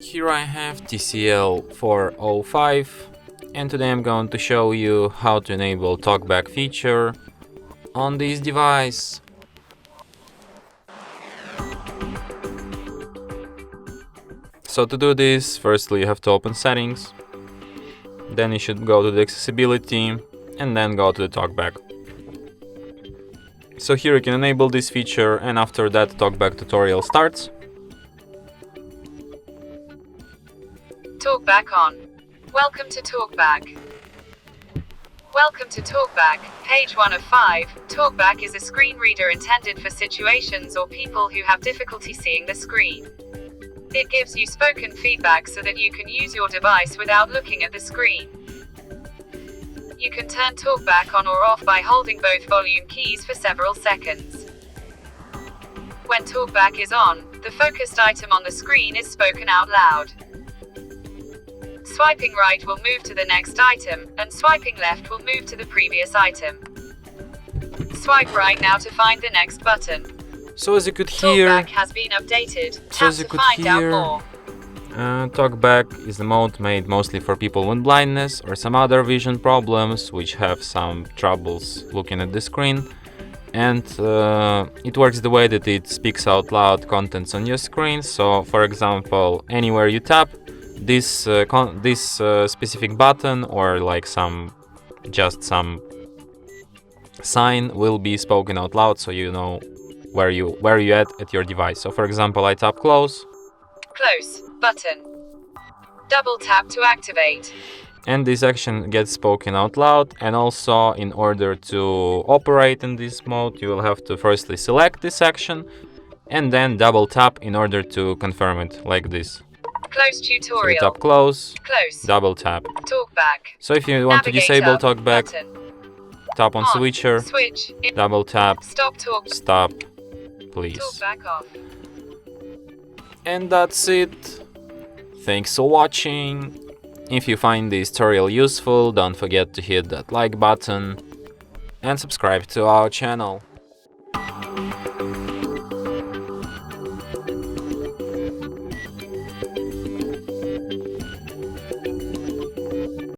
Here I have TCL 405 and today I'm going to show you how to enable TalkBack feature on this device. So to do this, firstly you have to open settings, then you should go to the accessibility and then go to the TalkBack. So here you can enable this feature and after that TalkBack tutorial starts. TalkBack on. Welcome to TalkBack. Welcome to TalkBack, page 1 of 5. TalkBack is a screen reader intended for situations or people who have difficulty seeing the screen. It gives you spoken feedback so that you can use your device without looking at the screen. You can turn TalkBack on or off by holding both volume keys for several seconds. When TalkBack is on, the focused item on the screen is spoken out loud. Swiping right will move to the next item, and swiping left will move to the previous item. Swipe right now to find the next button. So as you could hear, TalkBack has been updated. Tap to find out more. TalkBack is the mode made mostly for people with blindness or some other vision problems which have some troubles looking at the screen. And it works the way that it speaks out loud contents on your screen. So for example, anywhere you tap, this specific button or like some sign will be spoken out loud, so you know where you at your device. So for example, I tap close button, double tap to activate, and this action gets spoken out loud. And also, in order to operate in this mode, you will have to firstly select this action and then double tap in order to confirm it, like this. Close tutorial. So you tap close, double tap. TalkBack. So if you want to disable TalkBack, Button. tap on switcher, Switch. double tap, Stop stop, please. TalkBack off. And that's it. Thanks for watching. If you find this tutorial useful, don't forget to hit that like button and subscribe to our channel.